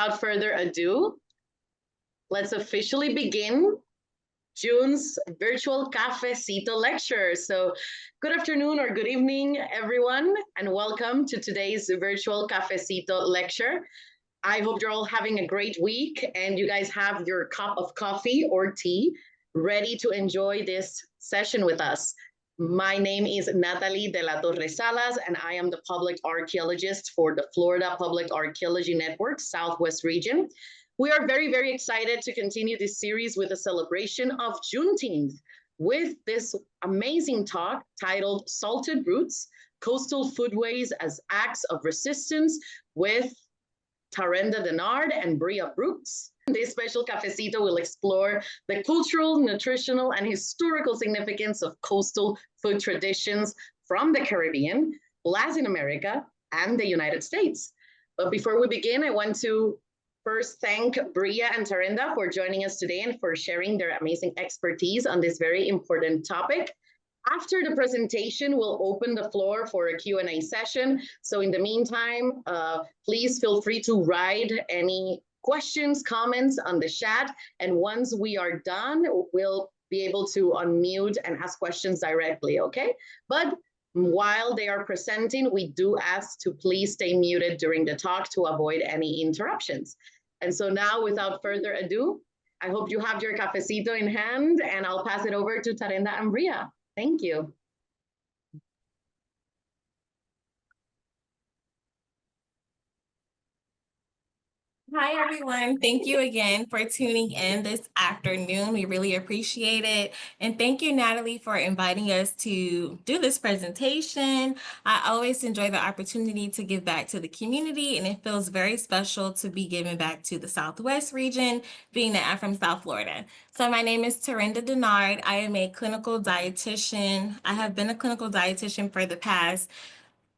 without further ado, let's officially begin June's virtual Cafecito lecture. So good afternoon or good evening, everyone, and welcome to today's virtual Cafecito lecture. I hope you're all having a great week and you guys have your cup of coffee or tea ready to enjoy this session with us. My name is Natalie de la Torre Salas, and I am the public archaeologist for the Florida Public Archaeology Network, Southwest region. We are very, very excited to continue this series with a celebration of Juneteenth with this amazing talk titled Salted Roots, Coastal Foodways as Acts of Resistance with Tarenda Dennard and Bria Brooks. This special cafecito will explore the cultural, nutritional, and historical significance of coastal food traditions from the Caribbean, Latin America, and the United States. But before we begin, I want to first thank Bria and Tarenda for joining us today and for sharing their amazing expertise on this very important topic. After the presentation, we'll open the floor for a Q&A session. So in the meantime, please feel free to write any questions, comments on the chat. And once we are done, we'll be able to unmute and ask questions directly, okay? But while they are presenting, we do ask to please stay muted during the talk to avoid any interruptions. And so now, without further ado, I hope you have your cafecito in hand, and I'll pass it over to Tarenda and Bria. Thank you. Hi, everyone. Thank you again for tuning in this afternoon. We really appreciate it. And thank you, Natalie, for inviting us to do this presentation. I always enjoy the opportunity to give back to the community, and it feels very special to be giving back to the Southwest region, being that I'm from South Florida. So my name is Tarenda Dennard. I am a clinical dietitian. I have been a clinical dietitian for the past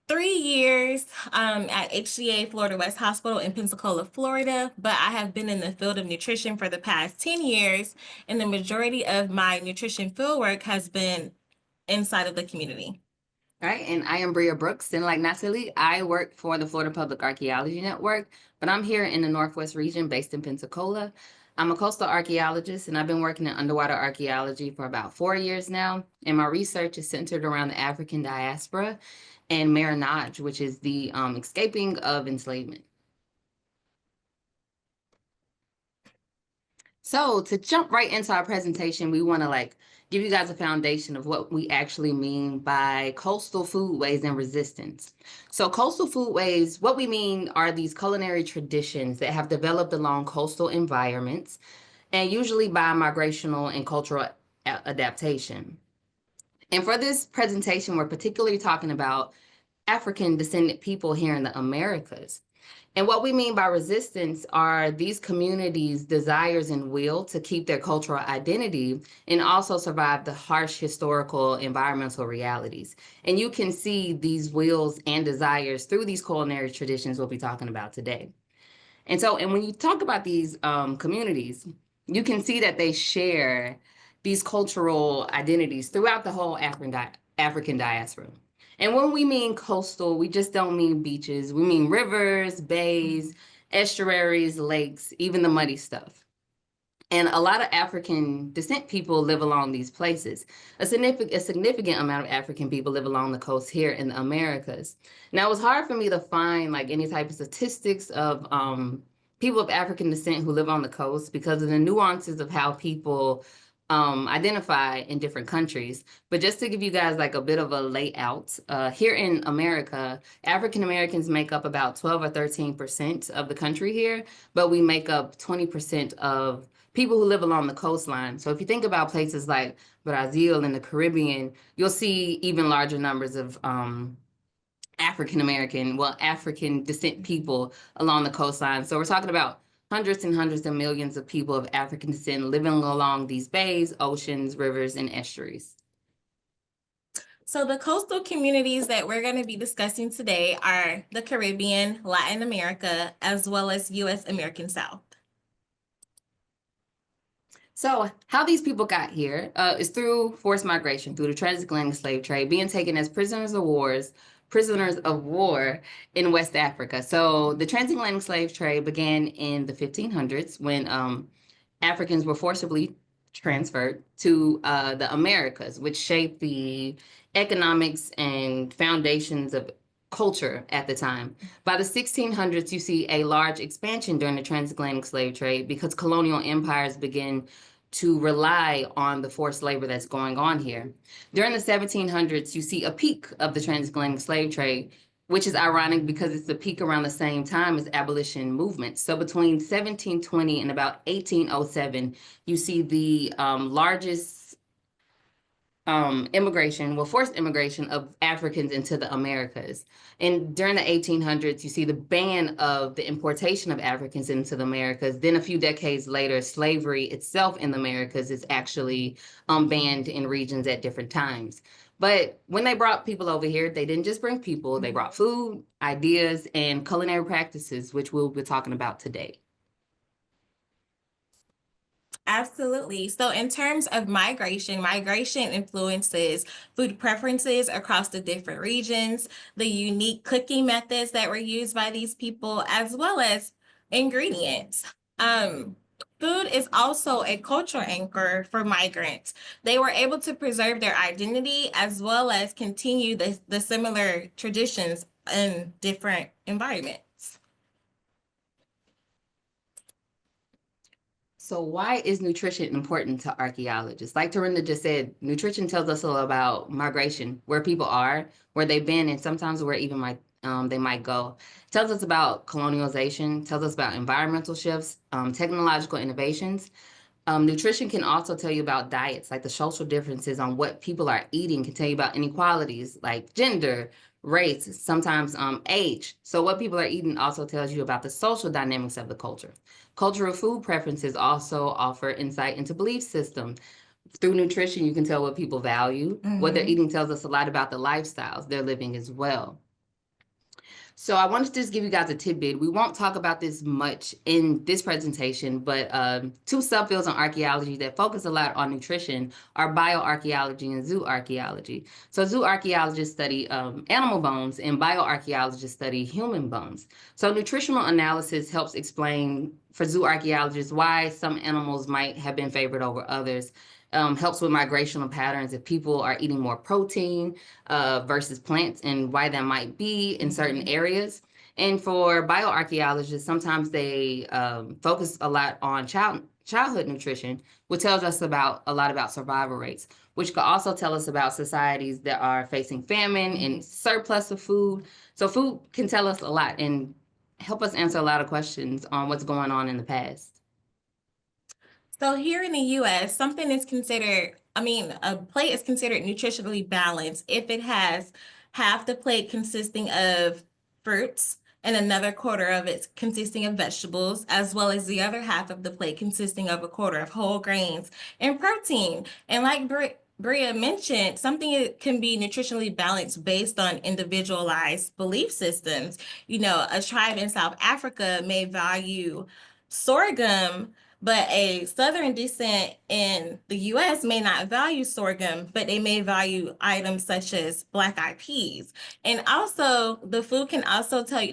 3 years at HCA Florida West Hospital in Pensacola, Florida, but I have been in the field of nutrition for the past 10 years, and the majority of my nutrition fieldwork has been inside of the community. All right, and I am Bria Brooks, and like Natalie, I work for the Florida Public Archaeology Network, but I'm here in the Northwest region based in Pensacola. I'm a coastal archaeologist, and I've been working in underwater archaeology for about 4 years now, and my research is centered around the African diaspora and Marronage, which is the escaping of enslavement. So to jump right into our presentation, we want to give you guys a foundation of what we actually mean by coastal foodways and resistance. So coastal foodways, what we mean are these culinary traditions that have developed along coastal environments, and usually by migrational and cultural adaptation. And for this presentation, we're particularly talking about African descendant people here in the Americas. And what we mean by resistance are these communities' desires and will to keep their cultural identity and also survive the harsh historical environmental realities. And you can see these wills and desires through these culinary traditions we'll be talking about today. And when you talk about these communities, you can see that they share these cultural identities throughout the whole African diaspora. And when we mean coastal, we just don't mean beaches. We mean rivers, bays, estuaries, lakes, even the muddy stuff. And a lot of African descent people live along these places. A significant amount of African people live along the coast here in the Americas. Now, it was hard for me to find any type of statistics of people of African descent who live on the coast because of the nuances of how people identify in different countries. But just to give you guys a bit of a layout, here in America, African Americans make up about 12 or 13% of the country here, but we make up 20% of people who live along the coastline. So if you think about places like Brazil and the Caribbean, you'll see even larger numbers of African descent people along the coastline. So we're talking about hundreds and hundreds of millions of people of African descent living along these bays, oceans, rivers, and estuaries. So the coastal communities that we're going to be discussing today are the Caribbean, Latin America, as well as U.S. American South. So how these people got here is through forced migration, through the transatlantic slave trade, being taken as prisoners of wars prisoners of war in West Africa. So the transatlantic slave trade began in the 1500s when Africans were forcibly transferred to the Americas, which shaped the economics and foundations of culture at the time. By the 1600s, you see a large expansion during the transatlantic slave trade because colonial empires begin to rely on the forced labor that's going on here. During the 1700s, you see a peak of the transatlantic slave trade, which is ironic because it's the peak around the same time as abolition movements. So between 1720 and about 1807, you see the largest forced immigration of Africans into the Americas. And during the 1800s, you see the ban of the importation of Africans into the Americas. Then a few decades later, slavery itself in the Americas is actually banned in regions at different times. But when they brought people over here, they didn't just bring people, they brought food, ideas, and culinary practices, which we'll be talking about today. Absolutely. So in terms of migration influences food preferences across the different regions, the unique cooking methods that were used by these people, as well as ingredients. Food is also a cultural anchor for migrants. They were able to preserve their identity as well as continue the similar traditions in different environments. So why is nutrition important to archaeologists? Like Tarenda just said, nutrition tells us a lot about migration, where people are, where they've been, and sometimes where even they might go. It tells us about colonialization, tells us about environmental shifts, technological innovations. Nutrition can also tell you about diets, like the social differences on what people are eating can tell you about inequalities like gender, race, sometimes age. So what people are eating also tells you about the social dynamics of the culture. Cultural food preferences also offer insight into belief systems. Through nutrition, you can tell what people value. What they're eating tells us a lot about the lifestyles they're living as well. So I wanted to just give you guys a tidbit. We won't talk about this much in this presentation, but two subfields on archaeology that focus a lot on nutrition are bioarchaeology and zooarchaeology. So zooarchaeologists study animal bones and bioarchaeologists study human bones. So nutritional analysis helps explain for zooarchaeologists why some animals might have been favored over others. Helps with migrational patterns if people are eating more protein versus plants and why that might be in certain areas. And for bioarchaeologists, sometimes they focus a lot on childhood nutrition, which tells us a lot about survival rates, which could also tell us about societies that are facing famine and surplus of food. So food can tell us a lot and help us answer a lot of questions on what's going on in the past. So here in the US, a plate is considered nutritionally balanced if it has half the plate consisting of fruits and another quarter of it consisting of vegetables, as well as the other half of the plate consisting of a quarter of whole grains and protein. And like Bria mentioned, something can be nutritionally balanced based on individualized belief systems. You know, a tribe in South Africa may value sorghum, but a Southern descent in the US may not value sorghum, but they may value items such as black-eyed peas. And also, the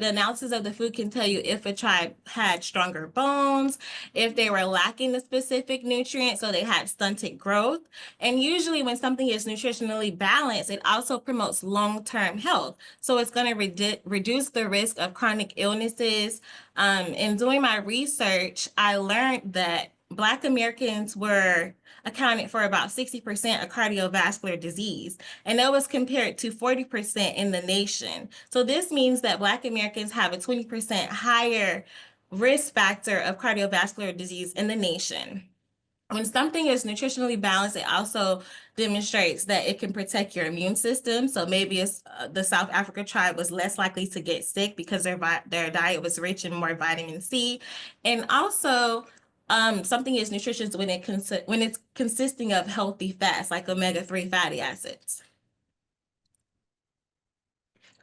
analysis of the food can tell you if a tribe had stronger bones, if they were lacking a specific nutrient, so they had stunted growth. And usually when something is nutritionally balanced, it also promotes long-term health. So it's going to reduce the risk of chronic illnesses. In doing my research, I learned that Black Americans were accounted for about 60% of cardiovascular disease, and that was compared to 40% in the nation. So this means that Black Americans have a 20% higher risk factor of cardiovascular disease in the nation. When something is nutritionally balanced, it also demonstrates that it can protect your immune system. So maybe it's, the South Africa tribe was less likely to get sick because their diet was rich in more vitamin C. And also, something is nutritious when it's consisting of healthy fats like omega-3 fatty acids.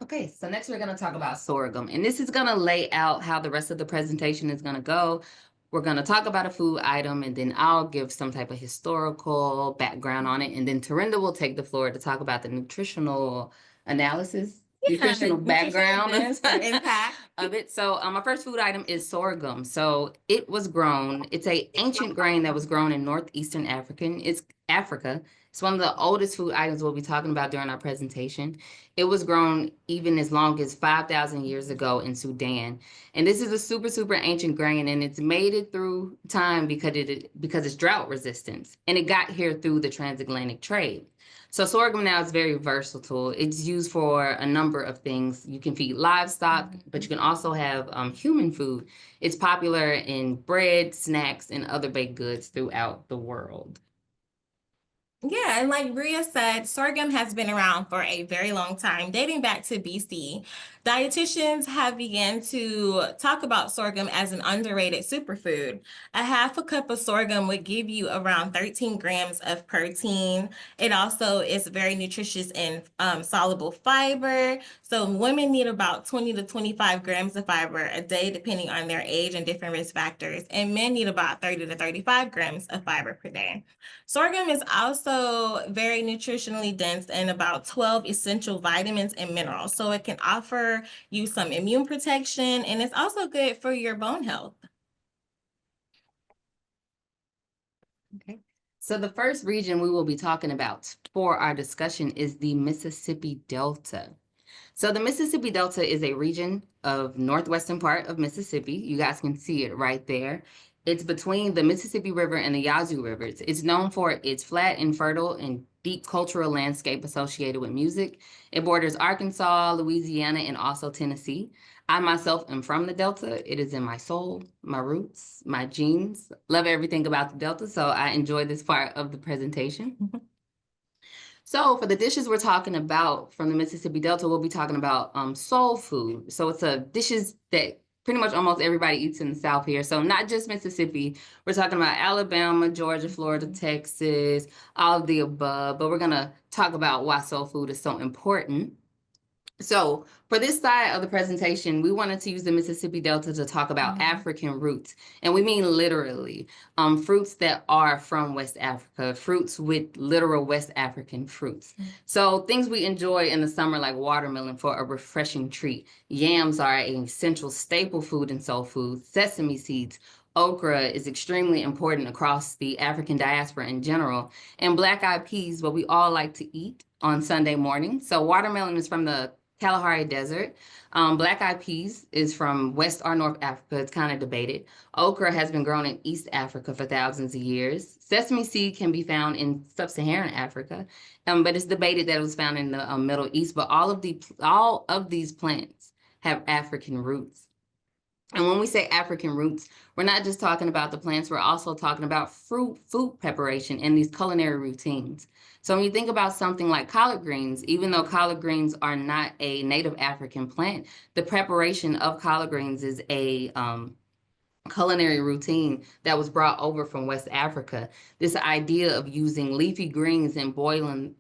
Okay, so next we're going to talk about sorghum, and this is going to lay out how the rest of the presentation is going to go. We're going to talk about a food item, and then I'll give some type of historical background on it, and then Tarenda will take the floor to talk about the nutritional analysis nutritional background impact of it. So my first food item is sorghum. So it's a ancient grain that was grown in northeastern Africa. It's one of the oldest food items we'll be talking about during our presentation. It was grown even as long as 5,000 years ago in Sudan. And this is a super, super ancient grain, and it's made it through time because it's drought resistance. And it got here through the transatlantic trade. So sorghum now is very versatile. It's used for a number of things. You can feed livestock, but you can also have human food. It's popular in bread, snacks, and other baked goods throughout the world. Yeah, and like Bria said, sorghum has been around for a very long time, dating back to BC. Dietitians have begun to talk about sorghum as an underrated superfood. A half a cup of sorghum would give you around 13 grams of protein. It also is very nutritious in soluble fiber. So women need about 20 to 25 grams of fiber a day, depending on their age and different risk factors. And men need about 30 to 35 grams of fiber per day. Sorghum is also very nutritionally dense in about 12 essential vitamins and minerals. So it can offer you some immune protection, and it's also good for your bone health. Okay. So the first region we will be talking about for our discussion is the Mississippi Delta. So the Mississippi Delta is a region of northwestern part of Mississippi. You guys can see it right there. It's between the Mississippi River and the Yazoo Rivers. It's known for its flat and fertile and deep cultural landscape associated with music. It borders Arkansas, Louisiana, and also Tennessee. I myself am from the Delta. It is in my soul, my roots, my genes. Love everything about the Delta, so I enjoy this part of the presentation. So for the dishes we're talking about from the Mississippi Delta, we'll be talking about soul food. So it's dishes that pretty much almost everybody eats in the South here. So not just Mississippi, we're talking about Alabama, Georgia, Florida, Texas, all of the above. But we're gonna talk about why soul food is so important. So for this side of the presentation, we wanted to use the Mississippi Delta to talk about African roots. And we mean literally fruits that are from West Africa, fruits with literal West African fruits. So things we enjoy in the summer, like watermelon for a refreshing treat. Yams are an essential staple food in soul food. Sesame seeds. Okra is extremely important across the African diaspora in general. And black-eyed peas, what we all like to eat on Sunday morning. So watermelon is from the Kalahari Desert. Black-eyed peas is from West or North Africa. It's kind of debated. Okra has been grown in East Africa for thousands of years. Sesame seed can be found in sub-Saharan Africa, but it's debated that it was found in the Middle East. But all of these plants have African roots. And when we say African roots, we're not just talking about the plants, we're also talking about food preparation and these culinary routines. So when you think about something like collard greens, even though collard greens are not a native African plant, the preparation of collard greens is a culinary routine that was brought over from West Africa. This idea of using leafy greens and boiling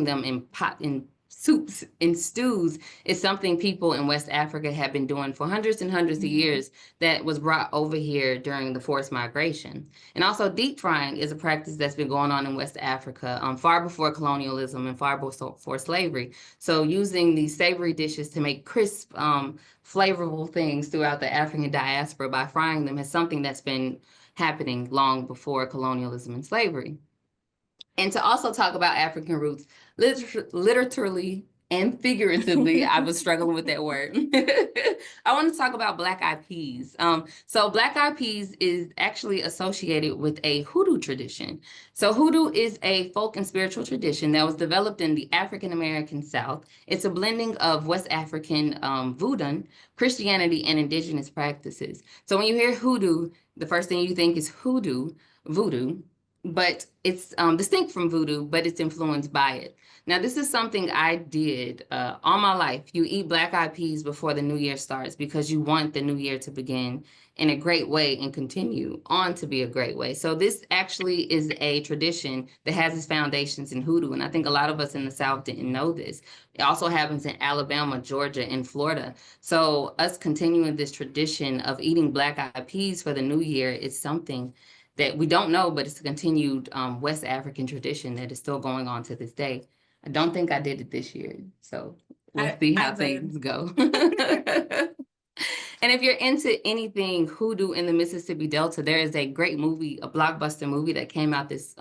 them in soups and stews is something people in West Africa have been doing for hundreds and hundreds of years that was brought over here during the forced migration. And also deep frying is a practice that's been going on in West Africa far before colonialism and far before slavery. So using these savory dishes to make crisp, flavorful things throughout the African diaspora by frying them is something that's been happening long before colonialism and slavery. And to also talk about African roots, literally and figuratively, I was struggling with that word. I want to talk about black-eyed peas. So black-eyed peas is actually associated with a hoodoo tradition. So hoodoo is a folk and spiritual tradition that was developed in the African-American South. It's a blending of West African voodoo, Christianity, and indigenous practices. So when you hear hoodoo, the first thing you think is voodoo, but it's distinct from voodoo, but it's influenced by it. Now, this is something I did all my life. You eat black-eyed peas before the new year starts because you want the new year to begin in a great way and continue on to be a great way. So this actually is a tradition that has its foundations in hoodoo, and I think a lot of us in the South didn't know this. It also happens in Alabama, Georgia, and Florida. So us continuing this tradition of eating black-eyed peas for the new year is something that we don't know, but it's a continued West African tradition that is still going on to this day. I don't think I did it this year, so we'll see how things go. And if you're into anything hoodoo in the Mississippi Delta, there is a great movie, a blockbuster movie that came out this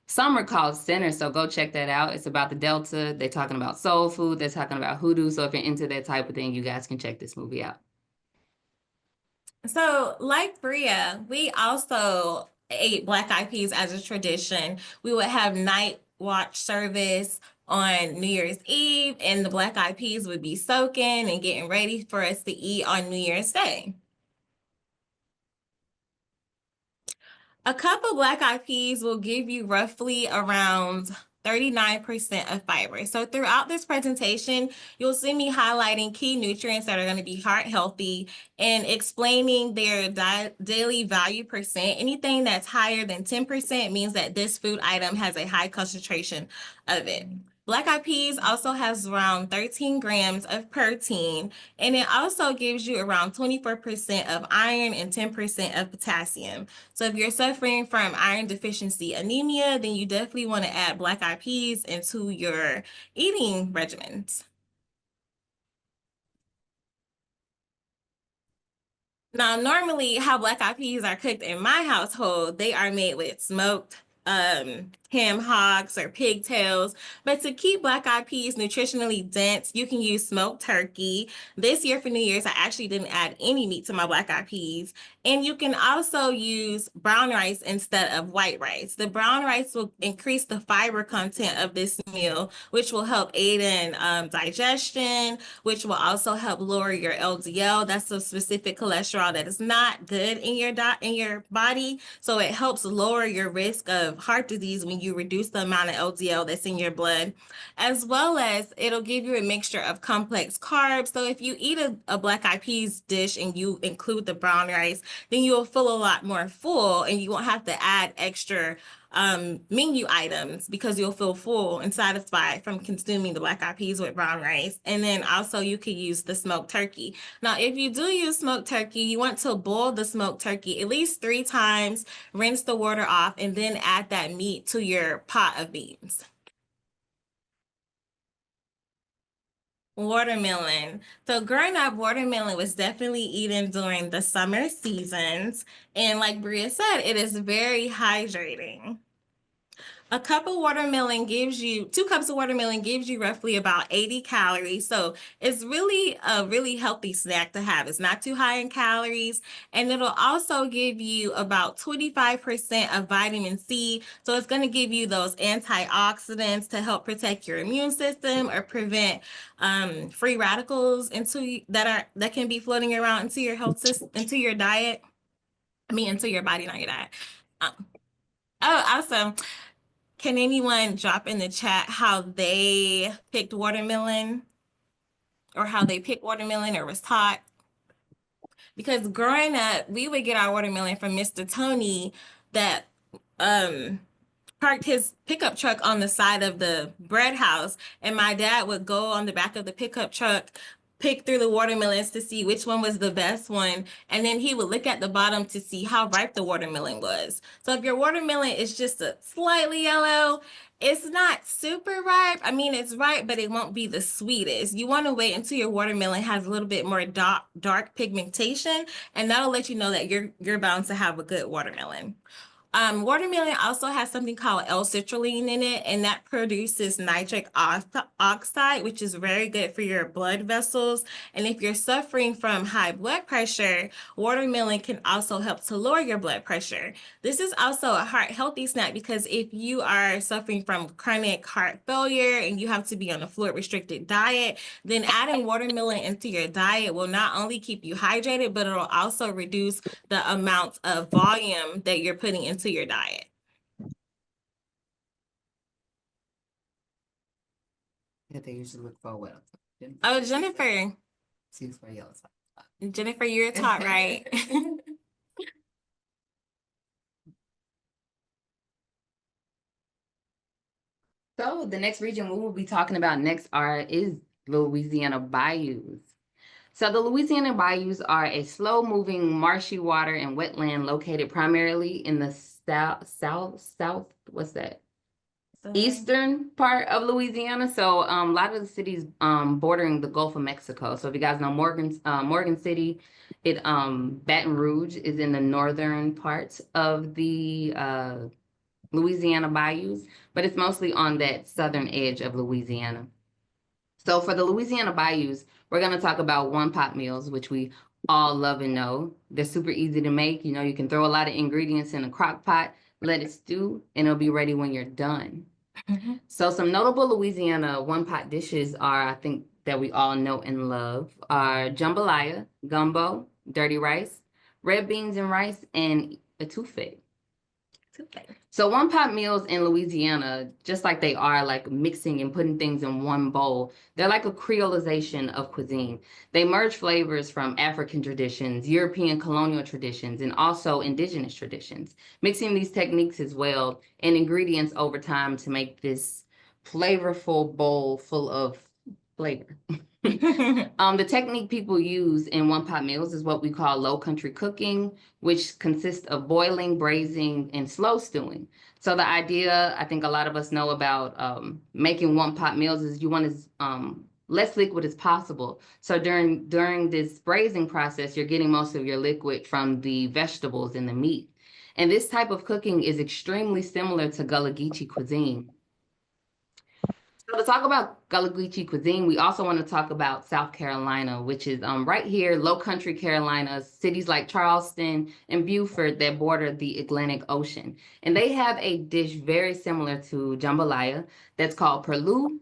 summer called Center. So go check that out. It's about the Delta. They're talking about soul food. They're talking about hoodoo. So if you're into that type of thing, you guys can check this movie out. So, like Bria, we also ate black eyed peas as a tradition. We would have night watch service on New Year's Eve, and the black eyed peas would be soaking and getting ready for us to eat on New Year's Day. A cup of black eyed peas will give you roughly around 39% of fiber. So throughout this presentation, you'll see me highlighting key nutrients that are going to be heart healthy and explaining their daily value percent. Anything that's higher than 10% means that this food item has a high concentration of it. Black eyed peas also has around 13 grams of protein, and it also gives you around 24% of iron and 10% of potassium. So if you're suffering from iron deficiency anemia, then you definitely want to add black eyed peas into your eating regimens. Now, normally how black eyed peas are cooked in my household, they are made with smoked ham hocks or pigtails. But to keep black eyed peas nutritionally dense, you can use smoked turkey. This year for New Year's, I actually didn't add any meat to my black eyed peas. And you can also use brown rice instead of white rice. The brown rice will increase the fiber content of this meal, which will help aid in digestion, which will also help lower your LDL. That's a specific cholesterol that is not good in your body. So it helps lower your risk of heart disease when you reduce the amount of LDL that's in your blood, as well as it'll give you a mixture of complex carbs. So if you eat a black eyed peas dish and you include the brown rice, then you'll feel a lot more full and you won't have to add extra menu items because you'll feel full and satisfied from consuming the black eyed peas with brown rice. And then also you could use the smoked turkey. Now, if you do use smoked turkey, you want to boil the smoked turkey at least 3 times, rinse the water off, and then add that meat to your pot of beans. Watermelon. So growing up, watermelon was definitely eaten during the summer seasons. And like Bria said, it is very hydrating. A cup of watermelon gives you, 2 cups of watermelon gives you roughly about 80 calories. So it's really a really healthy snack to have. It's not too high in calories. And it'll also give you about 25% of vitamin C. So it's going to give you those antioxidants to help protect your immune system or prevent free radicals that can be floating around into your health system, into your diet. Into your body, not your diet. Oh, awesome. Can anyone drop in the chat how they picked watermelon or how they picked watermelon or was taught? Because growing up, we would get our watermelon from Mr. Tony that parked his pickup truck on the side of the bread house, and my dad would go on the back of the pickup truck, pick through the watermelons to see which one was the best one, and then he would look at the bottom to see how ripe the watermelon was. So if your watermelon is just a slightly yellow, it's not super ripe. I mean, it's ripe, but it won't be the sweetest. You want to wait until your watermelon has a little bit more dark pigmentation, and that'll let you know that you're bound to have a good watermelon. Watermelon also has something called L-citrulline in it, and that produces nitric oxide, which is very good for your blood vessels. And if you're suffering from high blood pressure, watermelon can also help to lower your blood pressure. This is also a heart healthy snack because if you are suffering from chronic heart failure and you have to be on a fluid restricted diet, then adding watermelon into your diet will not only keep you hydrated, but it'll also reduce the amount of volume that you're putting into your diet. Yeah, they usually look for well. Oh, Jennifer. She's for yellow. Jennifer, you're taught right. So the next region we will be talking about next is Louisiana bayous. So the Louisiana bayous are a slow-moving marshy water and wetland located primarily in the south, what's that? eastern part of Louisiana. So a lot of the cities bordering the Gulf of Mexico. So if you guys know Morgan City, Baton Rouge is in the northern parts of the Louisiana bayous, but it's mostly on that southern edge of Louisiana. So for the Louisiana bayous, we're going to talk about one-pot meals, which we all love and know. They're super easy to make. You know, you can throw a lot of ingredients in a crock pot, let it stew, and it'll be ready when you're done. So some notable Louisiana one-pot dishes are, I think, that we all know and love, are jambalaya, gumbo, dirty rice, red beans and rice, and etouffee. So one-pot meals in Louisiana, just like they are like mixing and putting things in one bowl, they're like a creolization of cuisine. They merge flavors from African traditions, European colonial traditions, and also indigenous traditions, mixing these techniques as well and ingredients over time to make this flavorful bowl full of flavor. The technique people use in one-pot meals is what we call low country cooking, which consists of boiling, braising, and slow stewing. So the idea, I think a lot of us know about making one-pot meals is you want as less liquid as possible. So during this braising process, you're getting most of your liquid from the vegetables and the meat. And this type of cooking is extremely similar to Gullah Geechee cuisine. So to talk about Gullah Geechee cuisine, we also want to talk about South Carolina, which is right here, low country Carolina, cities like Charleston and Beaufort that border the Atlantic Ocean. And they have a dish very similar to jambalaya that's called perlou,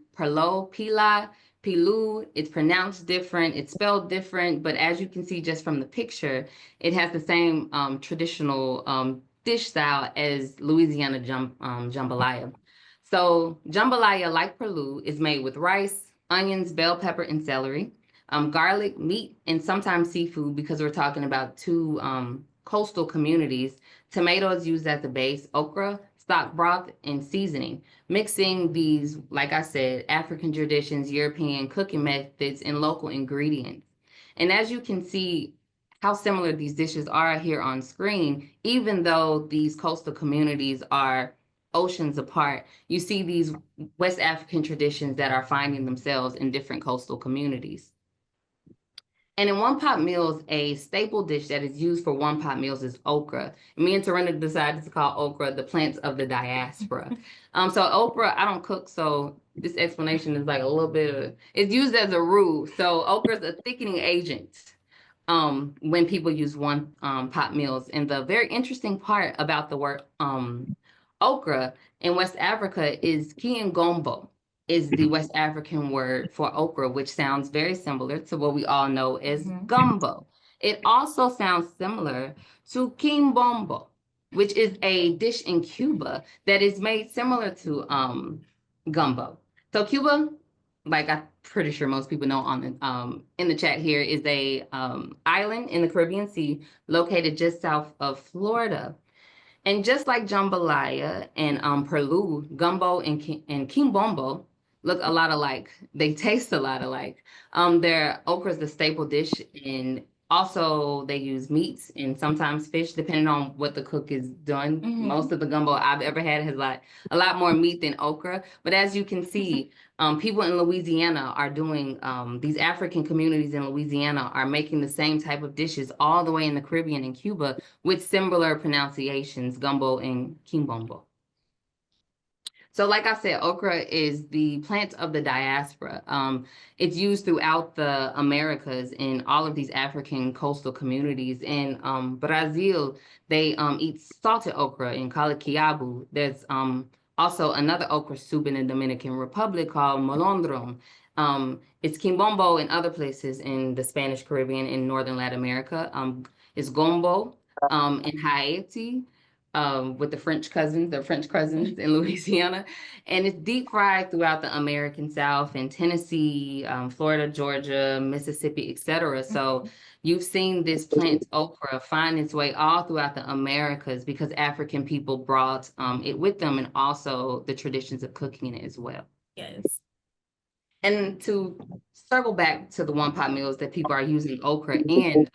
pila, pilu. It's pronounced different, it's spelled different, but as you can see just from the picture, it has the same traditional dish style as Louisiana jambalaya. So jambalaya, like perlou, is made with rice, onions, bell pepper, and celery, garlic, meat, and sometimes seafood because we're talking about two coastal communities. Tomatoes used as the base, okra, stock broth, and seasoning. Mixing these, like I said, African traditions, European cooking methods, and local ingredients. And as you can see, how similar these dishes are here on screen, even though these coastal communities are oceans apart, you see these West African traditions that are finding themselves in different coastal communities. And in one-pot meals, a staple dish that is used for one-pot meals is okra. Me and Tarenda decided to call okra the plants of the diaspora. So okra, I don't cook, so this explanation is like a little bit of, it's used as a roux. So okra is a thickening agent when people use one-pot meals. And the very interesting part about the word okra in West Africa is kiengombo, is the West African word for okra, which sounds very similar to what we all know as gumbo. It also sounds similar to quimbombo, which is a dish in Cuba that is made similar to gumbo. So Cuba, like I'm pretty sure most people know on the in the chat here, is a island in the Caribbean Sea located just south of Florida. And just like jambalaya and perlou, gumbo and quimbombo look a lot alike. They taste a lot alike. Their okra is the staple dish, and also they use meats and sometimes fish, depending on what the cook is doing. Most of the gumbo I've ever had has like a lot more meat than okra. But as you can see, people in Louisiana are doing, these African communities in Louisiana are making the same type of dishes all the way in the Caribbean and Cuba with similar pronunciations, gumbo and quimbombo. So like I said, okra is the plant of the diaspora. It's used throughout the Americas in all of these African coastal communities. In Brazil, they eat salted okra and call it quiabo. There's also another okra soup in the Dominican Republic called molondron. It's quimbombo in other places in the Spanish Caribbean and Northern Latin America. It's gombo in Haiti. With the French cousins in Louisiana. And it's deep fried throughout the American South in Tennessee, Florida, Georgia, Mississippi, etc. So you've seen this plant okra find its way all throughout the Americas because African people brought it with them, and also the traditions of cooking it as well. Yes. And to circle back to the one-pot meals that people are using okra in,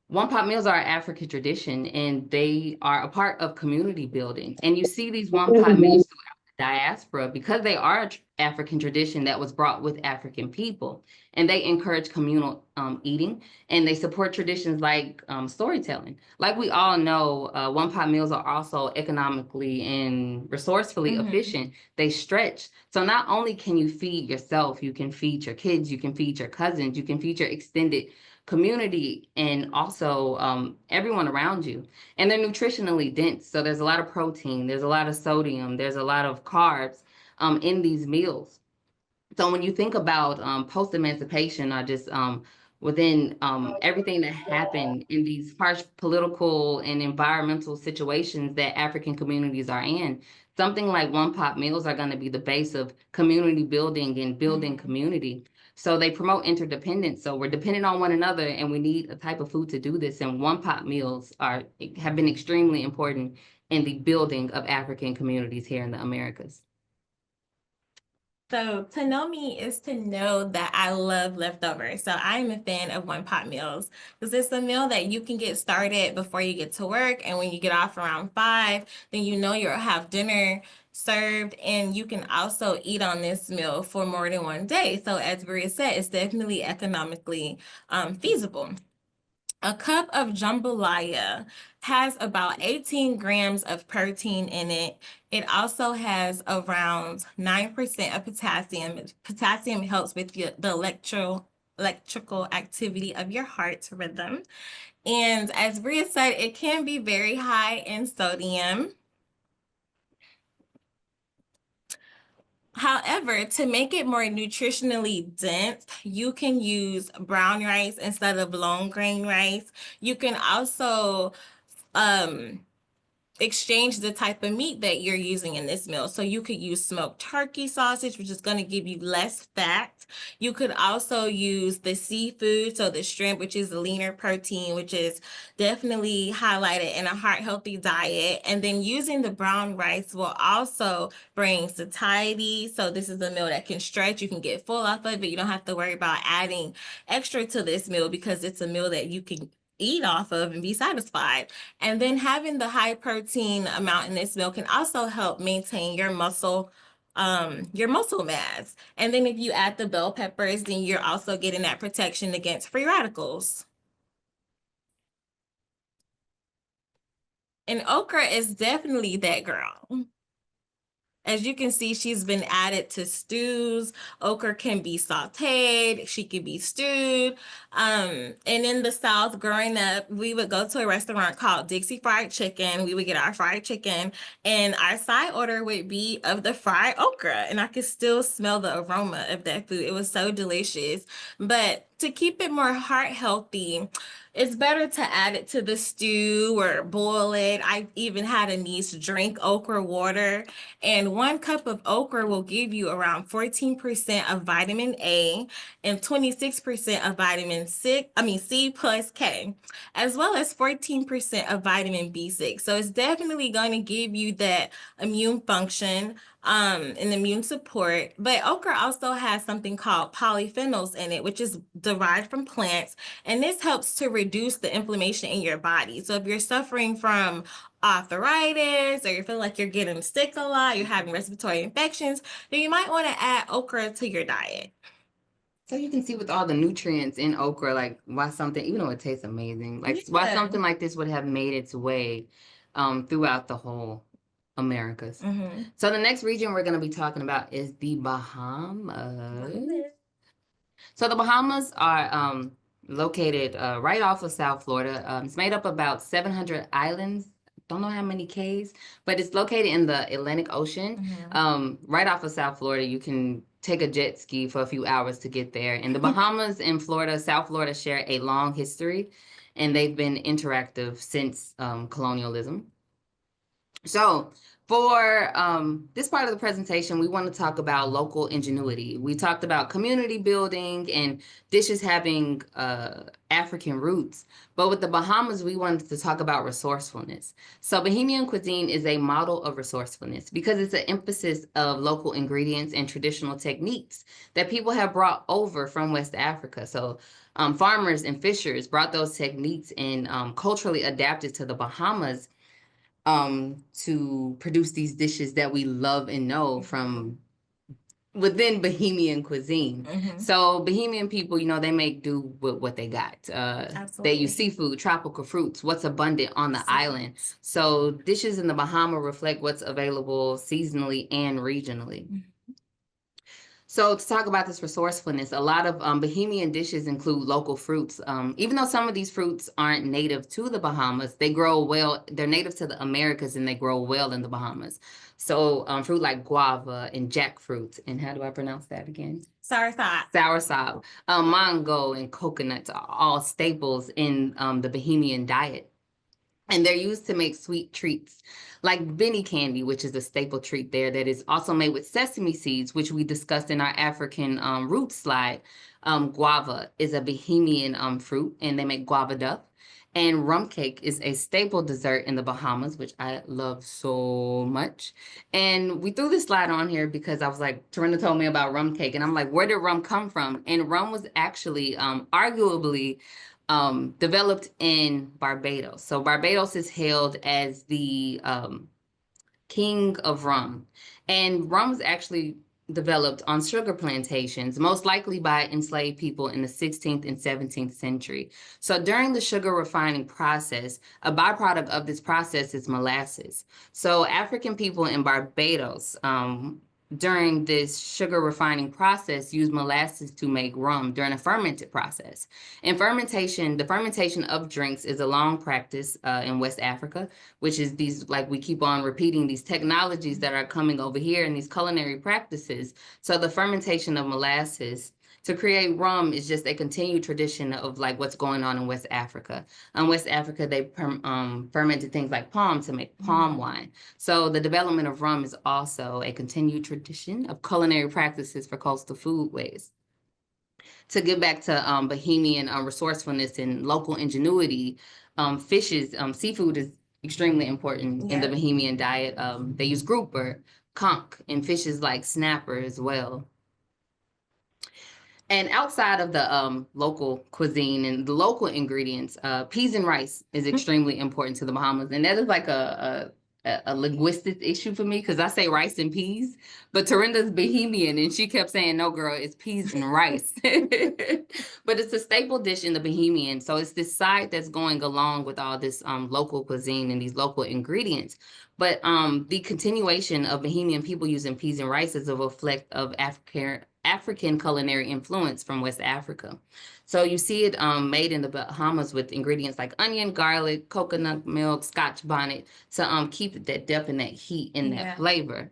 one-pot meals are an African tradition, and they are a part of community building. And you see these one-pot meals throughout diaspora, because they are a African tradition that was brought with African people, and they encourage communal eating, and they support traditions like storytelling. Like we all know, one-pot meals are also economically and resourcefully efficient. They stretch. So not only can you feed yourself, you can feed your kids, you can feed your cousins, you can feed your extended community, and also everyone around you. And they're nutritionally dense. So there's a lot of protein, there's a lot of sodium, there's a lot of carbs in these meals. So when you think about post-emancipation, or just within everything that happened in these harsh political and environmental situations that African communities are in, something like one-pot meals are going to be the base of community building and building community. So they promote interdependence. So we're dependent on one another, and we need a type of food to do this. And one-pot meals have been extremely important in the building of African communities here in the Americas. So to know me is to know that I love leftovers. So I'm a fan of one-pot meals because it's a meal that you can get started before you get to work. And when you get off around 5, then you know you'll have dinner served, and you can also eat on this meal for more than one day. So as Bria said, it's definitely economically feasible. A cup of jambalaya has about 18 grams of protein in it. It also has around 9% of potassium. Potassium helps with the electrical activity of your heart rhythm. And as Bria said, it can be very high in sodium. However, to make it more nutritionally dense, you can use brown rice instead of long grain rice. You can also exchange the type of meat that you're using in this meal. So you could use smoked turkey sausage, which is going to give you less fat. You could also use the seafood, so the shrimp, which is the leaner protein, which is definitely highlighted in a heart-healthy diet. And then using the brown rice will also bring satiety. So this is a meal that can stretch. You can get full off of it. You don't have to worry about adding extra to this meal because it's a meal that you can eat off of and be satisfied. And then having the high protein amount in this meal can also help maintain your muscle mass. And then if you add the bell peppers, then you're also getting that protection against free radicals. And okra is definitely that girl. As you can see, she's been added to stews. Okra can be sauteed. She can be stewed. And in the South, growing up, we would go to a restaurant called Dixie Fried Chicken. We would get our fried chicken, and our side order would be of the fried okra. And I could still smell the aroma of that food. It was so delicious. But to keep it more heart healthy, it's better to add it to the stew or boil it. I even had a niece drink okra water, and 1 cup of okra will give you around 14% of vitamin A and 26% of vitamin C plus K, as well as 14% of vitamin B6. So it's definitely going to give you that immune function and immune support. But okra also has something called polyphenols in it, which is derived from plants, and this helps to reduce the inflammation in your body. So if you're suffering from arthritis, or you feel like you're getting sick a lot, you're having respiratory infections, then you might want to add okra to your diet. So you can see with all the nutrients in okra, like why something, even though it tastes amazing, like why something like this would have made its way throughout the whole Americas. So the next region we're going to be talking about is the Bahamas. So the Bahamas are located right off of South Florida. It's made up of about 700 islands. Don't know how many Ks, but it's located in the Atlantic Ocean. Right off of South Florida. You can take a jet ski for a few hours to get there. And the Bahamas and Florida, South Florida, share a long history, and they've been interactive since colonialism. So for this part of the presentation, we want to talk about local ingenuity. We talked about community building and dishes having African roots. But with the Bahamas, we wanted to talk about resourcefulness. So Bahamian cuisine is a model of resourcefulness because it's an emphasis of local ingredients and traditional techniques that people have brought over from West Africa. So farmers and fishers brought those techniques and culturally adapted to the Bahamas. to produce these dishes that we love and know from within Bohemian cuisine. So Bohemian people, you know, they make do with what they got. They use seafood, tropical fruits, what's abundant on the island. So dishes in the Bahamas reflect what's available seasonally and regionally. So to talk about this resourcefulness, a lot of Bohemian dishes include local fruits. Even though some of these fruits aren't native to the Bahamas, they grow well. They're native to the Americas and they grow well in the Bahamas. So fruit like guava and jackfruit, and how do I pronounce that again? Soursop. Soursop, mango and coconuts are all staples in the Bohemian diet. And they're used to make sweet treats like benny candy, which is a staple treat there that is also made with sesame seeds, which we discussed in our African root slide. Guava is a Bohemian fruit, and they make guava duff. And rum cake is a staple dessert in the Bahamas, which I love so much. And we threw this slide on here because I was like, Tarenda told me about rum cake, and I'm like, where did rum come from? And rum was actually arguably developed in Barbados. So Barbados is hailed as the king of rum. And rum was actually developed on sugar plantations, most likely by enslaved people in the 16th and 17th century. So during the sugar refining process, a byproduct of this process is molasses. So African people in Barbados, during this sugar refining process, use molasses to make rum during a fermented process. And the fermentation of drinks is a long practice in West Africa, which is these, like we keep on repeating, these technologies that are coming over here and these culinary practices. So the fermentation of molasses to create rum is just a continued tradition of like what's going on in West Africa. In West Africa, they fermented things like palm to make palm wine. So the development of rum is also a continued tradition of culinary practices for coastal foodways. To get back to Bohemian resourcefulness and local ingenuity, seafood is extremely important in the Bohemian diet. They use grouper, conch, and fishes like snapper as well. And outside of the local cuisine and the local ingredients, peas and rice is extremely important to the Bahamas. And that is like a linguistic issue for me because I say rice and peas, but Tarenda's Bohemian and she kept saying, no, girl, it's peas and rice. But it's a staple dish in the Bohemian. So it's this side that's going along with all this local cuisine and these local ingredients. But the continuation of Bohemian people using peas and rice is a reflect of African culinary influence from West Africa. So you see it made in the Bahamas with ingredients like onion, garlic, coconut milk, Scotch bonnet to keep that depth and that heat in that flavor.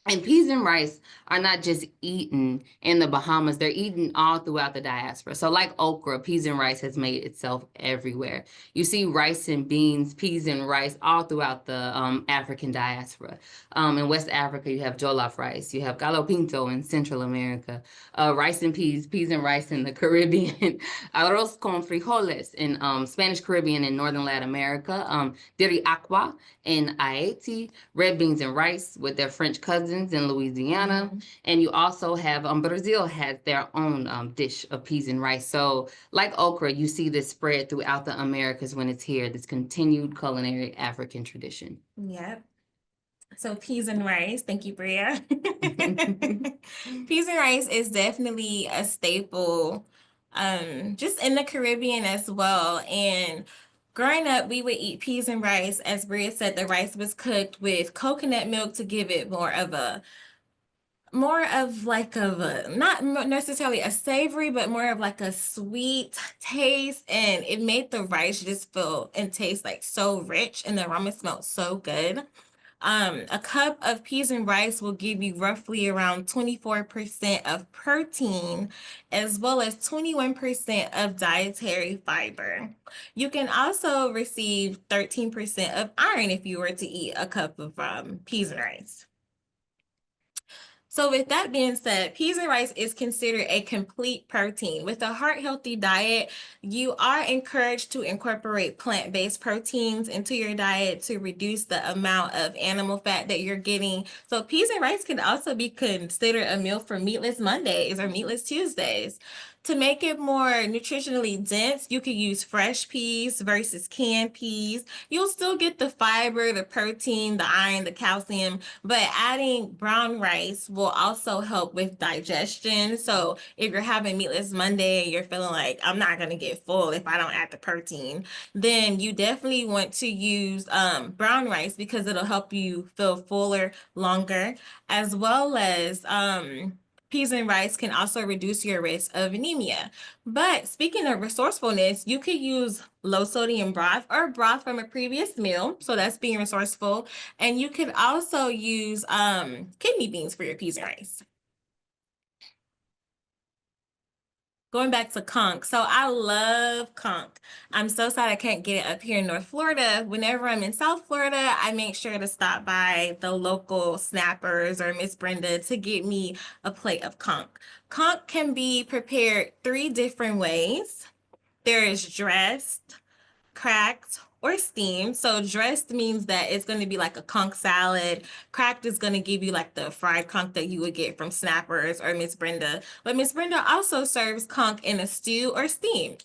And peas and rice are not just eaten in the Bahamas, they're eaten all throughout the diaspora. So like okra, peas and rice has made itself everywhere. You see rice and beans, peas and rice all throughout the African diaspora. In West Africa, you have jollof rice, you have gallo pinto in Central America, rice and peas and rice in the Caribbean, arroz con frijoles in Spanish Caribbean and Northern Latin America, diri aqua in Haiti, red beans and rice with their French cousins in Louisiana. And you also have Brazil has their own dish of peas and rice. So like okra, you see this spread throughout the Americas when it's here, this continued culinary African tradition. Yep. So peas and rice, thank you, Bria. Peas and rice is definitely a staple just in the Caribbean as well. And growing up, we would eat peas and rice. As Bria said, the rice was cooked with coconut milk to give it more of a, not necessarily a savory, but more of like a sweet taste. And it made the rice just feel and taste like so rich, and the ramen smelled so good. A cup of peas and rice will give you roughly around 24% of protein, as well as 21% of dietary fiber. You can also receive 13% of iron if you were to eat a cup of peas and rice. So with that being said, peas and rice is considered a complete protein. With a heart-healthy diet, you are encouraged to incorporate plant-based proteins into your diet to reduce the amount of animal fat that you're getting. So peas and rice can also be considered a meal for meatless Mondays or meatless Tuesdays. To make it more nutritionally dense, you could use fresh peas versus canned peas. You'll still get the fiber, the protein, the iron, the calcium, but adding brown rice will also help with digestion. So if you're having Meatless Monday and you're feeling like, I'm not going to get full if I don't add the protein, then you definitely want to use brown rice because it'll help you feel fuller longer, as well as peas and rice can also reduce your risk of anemia. But speaking of resourcefulness, you could use low sodium broth or broth from a previous meal. So that's being resourceful. And you could also use kidney beans for your peas and rice. Going back to conch. So I love conch. I'm so sad I can't get it up here in North Florida. Whenever I'm in South Florida, I make sure to stop by the local Snappers or Miss Brenda to get me a plate of conch. Conch can be prepared 3 different ways. There is dressed, cracked, or steamed. So dressed means that it's going to be like a conch salad. Cracked is going to give you like the fried conch that you would get from Snappers or Miss Brenda. But Miss Brenda also serves conch in a stew or steamed.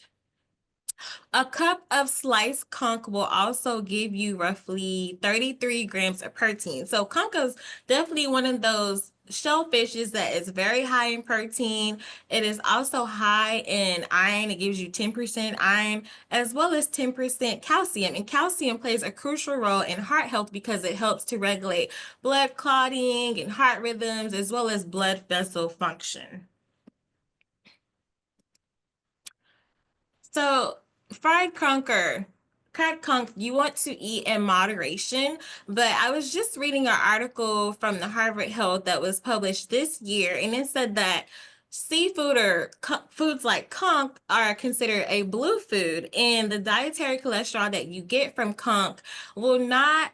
A cup of sliced conch will also give you roughly 33 grams of protein. So conch is definitely one of those shellfishes that is very high in protein. It is also high in iron. It gives you 10% iron as well as 10% calcium. And calcium plays a crucial role in heart health because it helps to regulate blood clotting and heart rhythms as well as blood vessel function. So fried conch or cracked conch, you want to eat in moderation, but I was just reading an article from the Harvard Health that was published this year, and it said that seafood or foods like conch are considered a blue food, and the dietary cholesterol that you get from conch will not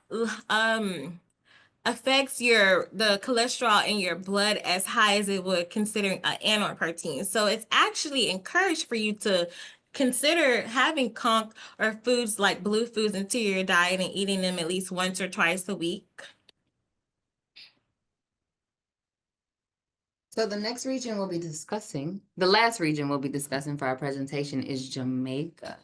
affects the cholesterol in your blood as high as it would considering an animal protein. So it's actually encouraged for you to consider having conch or foods like blue foods into your diet and eating them at least once or twice a week. So the next region we'll be discussing, the last region we'll be discussing for our presentation is Jamaica.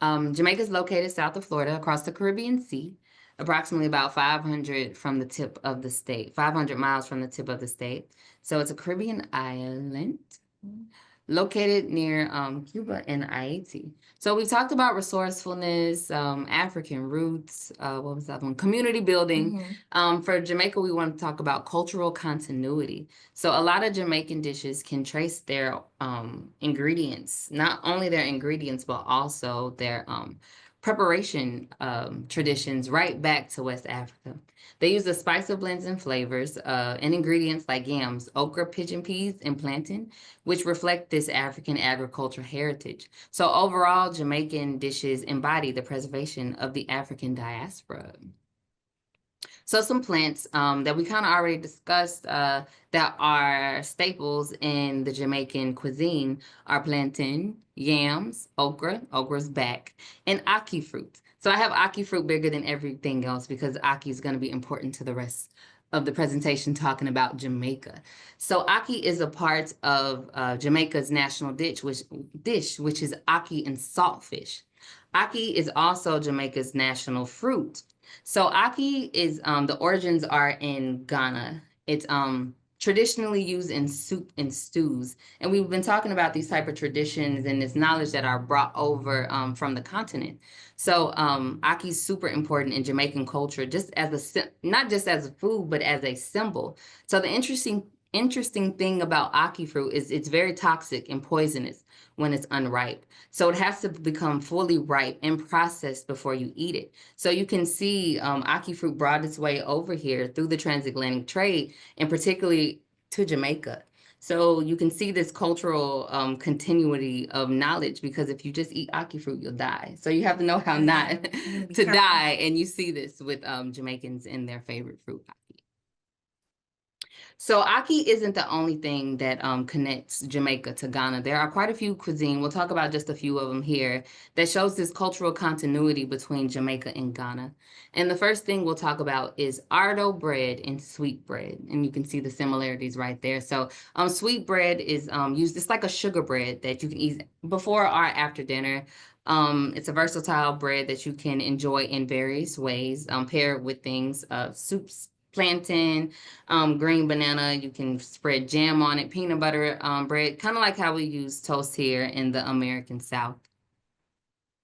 Jamaica is located south of Florida across the Caribbean Sea, approximately about 500 from the tip of the state, 500 miles from the tip of the state. So it's a Caribbean island located near Cuba and Haiti. So we talked about resourcefulness, African roots, what was that one? Community building. For Jamaica, we want to talk about cultural continuity. So a lot of Jamaican dishes can trace their ingredients, not only their ingredients, but also their preparation traditions right back to West Africa. They use a spice of blends and flavors and ingredients like yams, okra, pigeon peas, and plantain, which reflect this African agricultural heritage. So overall, Jamaican dishes embody the preservation of the African diaspora. So some plants that we kind of already discussed that are staples in the Jamaican cuisine are plantain, yams, okra's back, and ackee fruit. So I have ackee fruit bigger than everything else because ackee is going to be important to the rest of the presentation talking about Jamaica. So ackee is a part of Jamaica's national dish, which is ackee and saltfish. Ackee is also Jamaica's national fruit. So ackee is, the origins are in Ghana. It's traditionally used in soup and stews. And we've been talking about these type of traditions and this knowledge that are brought over from the continent. So ackee is super important in Jamaican culture, just as not just as a food, but as a symbol. So the interesting thing about ackee fruit is it's very toxic and poisonous when it's unripe. So it has to become fully ripe and processed before you eat it. So you can see ackee fruit brought its way over here through the transatlantic trade, and particularly to Jamaica. So you can see this cultural continuity of knowledge, because if you just eat ackee fruit, you'll die. So you have to know how not to die. And you see this with Jamaicans and their favorite fruit, ackee. So Aki isn't the only thing that connects Jamaica to Ghana. There are quite a few cuisine. We'll talk about just a few of them here that shows this cultural continuity between Jamaica and Ghana. And the first thing we'll talk about is ardo bread and sweet bread. And you can see the similarities right there. So sweet bread is used, it's like a sugar bread that you can eat before or after dinner. It's a versatile bread that you can enjoy in various ways, paired with things, soups, plantain, green banana. You can spread jam on it, peanut butter bread, kind of like how we use toast here in the American South.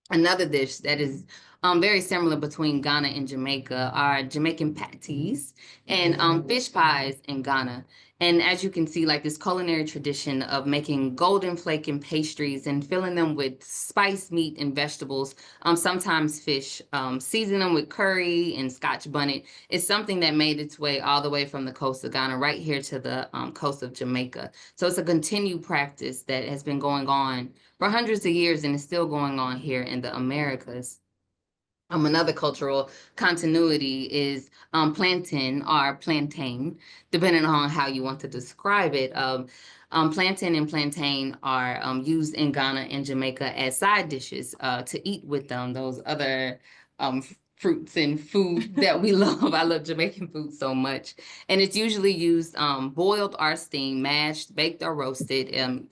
Another dish that is very similar between Ghana and Jamaica are Jamaican patties and fish pies in Ghana. And as you can see, like this culinary tradition of making golden flaking pastries and filling them with spiced meat and vegetables, sometimes fish, season them with curry and Scotch bonnet, is something that made its way all the way from the coast of Ghana right here to the coast of Jamaica. So it's a continued practice that has been going on for hundreds of years and is still going on here in the Americas. Another cultural continuity is plantain or plantain, depending on how you want to describe it. Plantain and plantain are used in Ghana and Jamaica as side dishes to eat with them. Those other fruits and food that we love. I love Jamaican food so much. And it's usually used boiled or steamed, mashed, baked or roasted.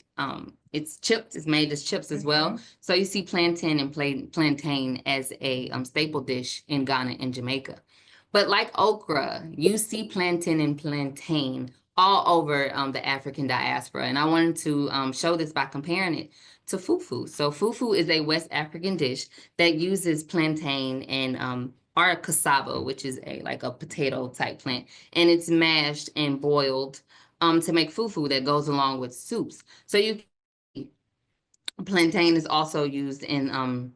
It's chipped, it's made as chips as well. So you see plantain and plantain as a staple dish in Ghana and Jamaica. But like okra, you see plantain and plantain all over the African diaspora. And I wanted to show this by comparing it to fufu. So fufu is a West African dish that uses plantain and or cassava, which is like a potato type plant, and it's mashed and boiled to make fufu that goes along with soups. So plantain is also used in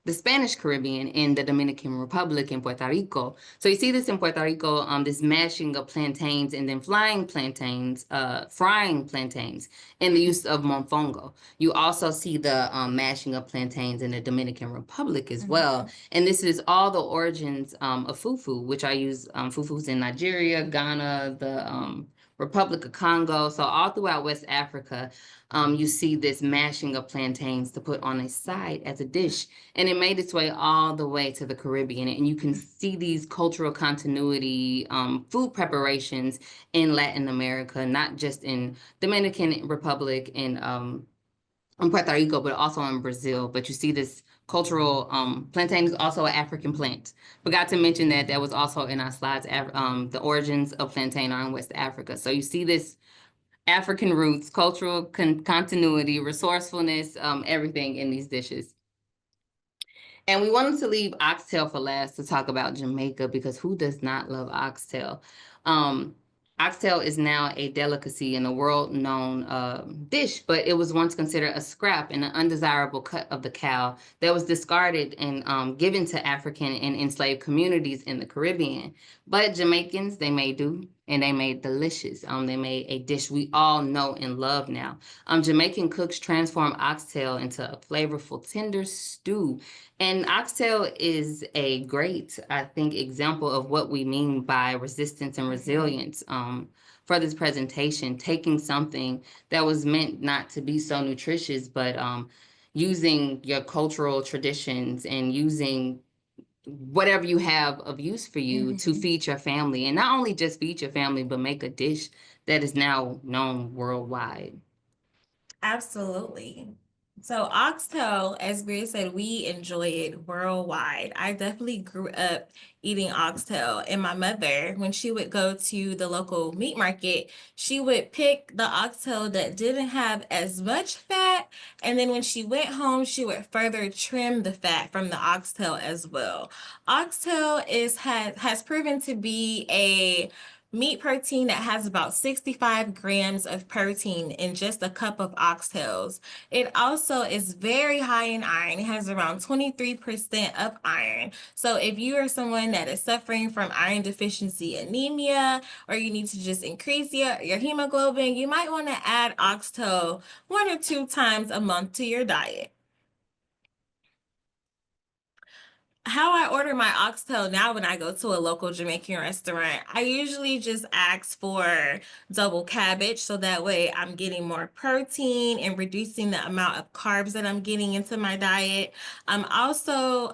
the Spanish Caribbean, in the Dominican Republic, in Puerto Rico. So you see this in Puerto Rico, this mashing of plantains and then frying plantains, and the use of mofongo. You also see the mashing of plantains in the Dominican Republic as well. And this is all the origins of fufu, which I use fufus in Nigeria, Ghana, the Republic of Congo. So all throughout West Africa, you see this mashing of plantains to put on a side as a dish. And it made its way all the way to the Caribbean. And you can see these cultural continuity food preparations in Latin America, not just in Dominican Republic and Puerto Rico, but also in Brazil. But you see this cultural, plantain is also an African plant. Forgot to mention that that was also in our slides. The origins of plantain are in West Africa. So you see this African roots, cultural continuity, resourcefulness, everything in these dishes. And we wanted to leave oxtail for last to talk about Jamaica, because who does not love oxtail? Oxtail is now a delicacy and a world-known dish, but it was once considered a scrap and an undesirable cut of the cow that was discarded and given to African and enslaved communities in the Caribbean. But Jamaicans, they made do, and they made delicious. They made a dish we all know and love now. Jamaican cooks transform oxtail into a flavorful, tender stew. And oxtail is a great, I think, example of what we mean by resistance and resilience for this presentation, taking something that was meant not to be so nutritious, but using your cultural traditions and using whatever you have of use for you to feed your family. And not only just feed your family, but make a dish that is now known worldwide. Absolutely. So oxtail, as Bria said, we enjoy it worldwide. I definitely grew up eating oxtail, and my mother, when she would go to the local meat market, she would pick the oxtail that didn't have as much fat, and then when she went home, she would further trim the fat from the oxtail as well. Oxtail has proven to be a meat protein that has about 65 grams of protein in just a cup of oxtails. It also is very high in iron. It has around 23% of iron. So if you are someone that is suffering from iron deficiency anemia, or you need to just increase your hemoglobin, you might want to add oxtail 1 or 2 times a month to your diet. how I order my oxtail now when I go to a local Jamaican restaurant, I usually just ask for double cabbage so that way I'm getting more protein and reducing the amount of carbs that I'm getting into my diet. Also,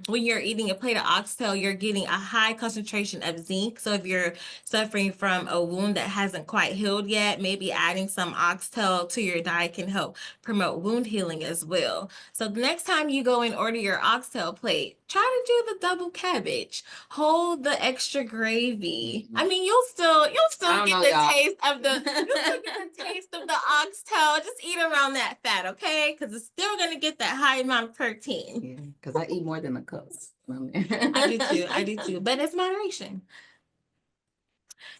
when you're eating a plate of oxtail, you're getting a high concentration of zinc. So if you're suffering from a wound that hasn't quite healed yet, maybe adding some oxtail to your diet can help promote wound healing as well. So the next time you go and order your oxtail plate, try to do the double cabbage. Hold the extra gravy. I mean, you'll still get the taste of the oxtail. Just eat around that fat, okay? Because it's still gonna get that high amount of protein. Yeah, because I eat more than a cup. I do too, but it's moderation.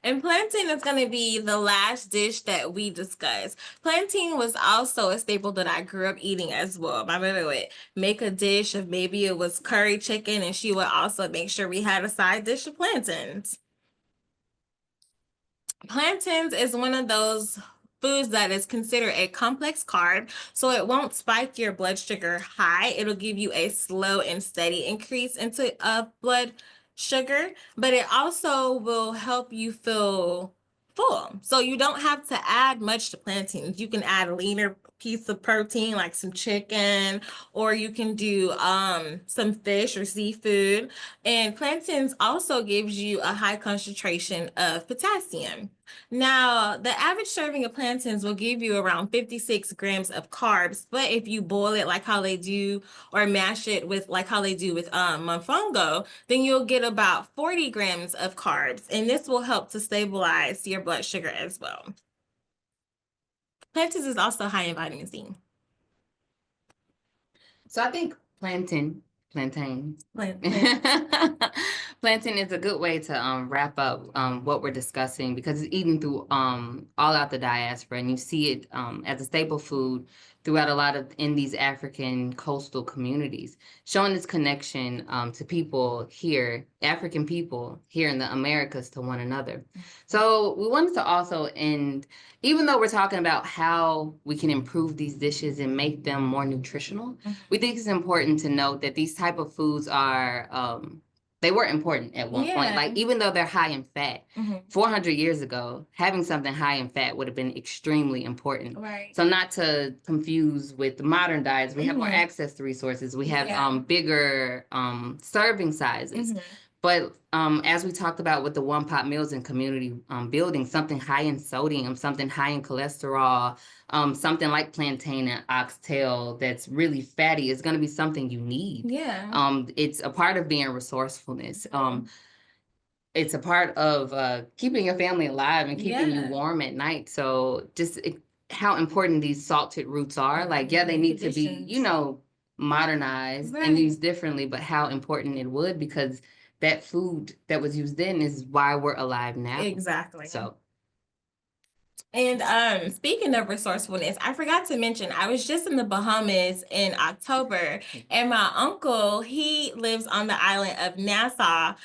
And plantain is going to be the last dish that we discuss. Plantain was also a staple that I grew up eating as well. My mother would make a dish of maybe it was curry chicken, and she would also make sure we had a side dish of plantains. Plantains is one of those foods that is considered a complex carb, so it won't spike your blood sugar high. It'll give you a slow and steady increase into blood sugar, but it also will help you feel full. So you don't have to add much to plantains. You can add a leaner piece of protein like some chicken, or you can do some fish or seafood. And plantains also gives you a high concentration of potassium. Now, the average serving of plantains will give you around 56 grams of carbs, but if you boil it like how they do, or mash it with like how they do with mofongo, then you'll get about 40 grams of carbs, and this will help to stabilize your blood sugar as well. Plantains is also high in vitamin C. So I think plantain is a good way to wrap up what we're discussing, because it's eaten through all out the diaspora, and you see it as a staple food throughout a lot of in these African coastal communities, showing its connection to people here, African people here in the Americas, to one another. So we wanted to also end, even though we're talking about how we can improve these dishes and make them more nutritional, we think it's important to note that these type of foods are they were important at one point. Like, even though they're high in fat, 400 years ago, having something high in fat would have been extremely important. Right. So not to confuse with the modern diets, we have more access to resources. We have bigger serving sizes. But as we talked about with the one-pot meals and community building, something high in sodium, something high in cholesterol, something like plantain and oxtail that's really fatty is going to be something you need. Yeah. It's a part of being resourcefulness. It's a part of keeping your family alive and keeping you warm at night. So just how important these salted roots are. Like, yeah, they need to be, you know, modernized and used differently, but how important it would, because that food that was used then is why we're alive now. Exactly. So. And speaking of resourcefulness, I forgot to mention, I was just in the Bahamas in October, and my uncle, he lives on the island of Nassau.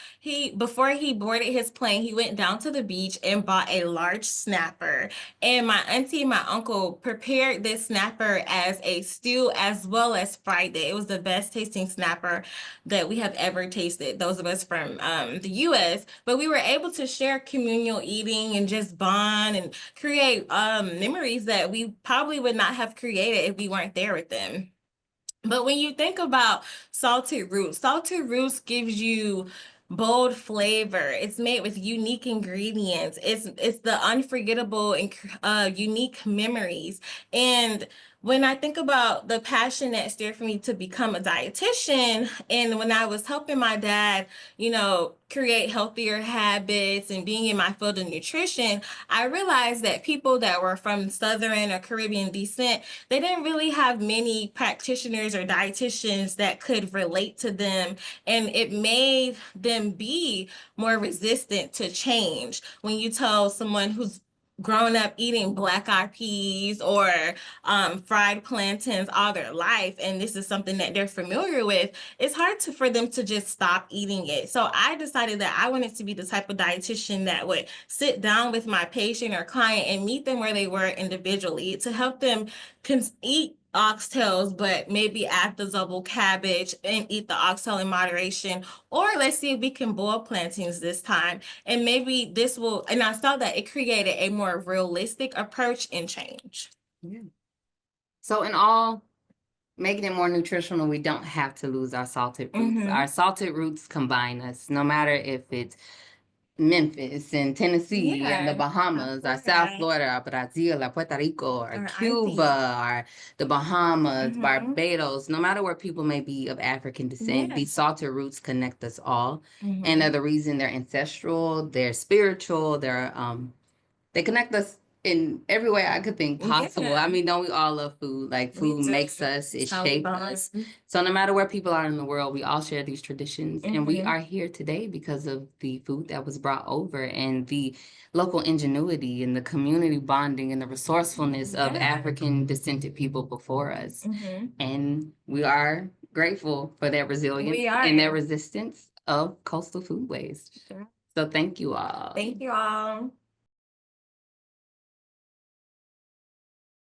Before he boarded his plane, he went down to the beach and bought a large snapper. And my auntie and my uncle prepared this snapper as a stew as well as fried it. It was the best tasting snapper that we have ever tasted, those of us from the US. But we were able to share communal eating and just bond and create memories that we probably would not have created if we weren't there with them. But when you think about salted roots gives you bold flavor. It's made with unique ingredients. It's the unforgettable and unique memories. And when I think about the passion that steered for me to become a dietitian, and when I was helping my dad, you know, create healthier habits and being in my field of nutrition, I realized that people that were from Southern or Caribbean descent, they didn't really have many practitioners or dietitians that could relate to them, and it made them be more resistant to change. When you tell someone who's grown up eating black-eyed peas or fried plantains all their life, and this is something that they're familiar with, it's hard for them to just stop eating it. So I decided that I wanted to be the type of dietitian that would sit down with my patient or client and meet them where they were individually to help them eat oxtails, but maybe add the double cabbage and eat the oxtail in moderation. Or let's see if we can boil plantains this time. And maybe this will, and I saw that it created a more realistic approach and change. Yeah. So in all, making it more nutritional, we don't have to lose our salted roots. Our salted roots combine us, no matter if it's Memphis and Tennessee and the Bahamas, or South Florida, or Brazil, or Puerto Rico, or Cuba, or the Bahamas, Barbados, no matter where people may be of African descent, these salted roots connect us all. And they're the reason they're ancestral, they're spiritual, they connect us in every way I could think possible. I mean, don't we all love food? Like, food makes us, it shapes us. So no matter where people are in the world, we all share these traditions. And we are here today because of the food that was brought over and the local ingenuity and the community bonding and the resourcefulness of African descended people before us. And we are grateful for their resilience and their resistance of coastal foodways. So thank you all. Thank you all.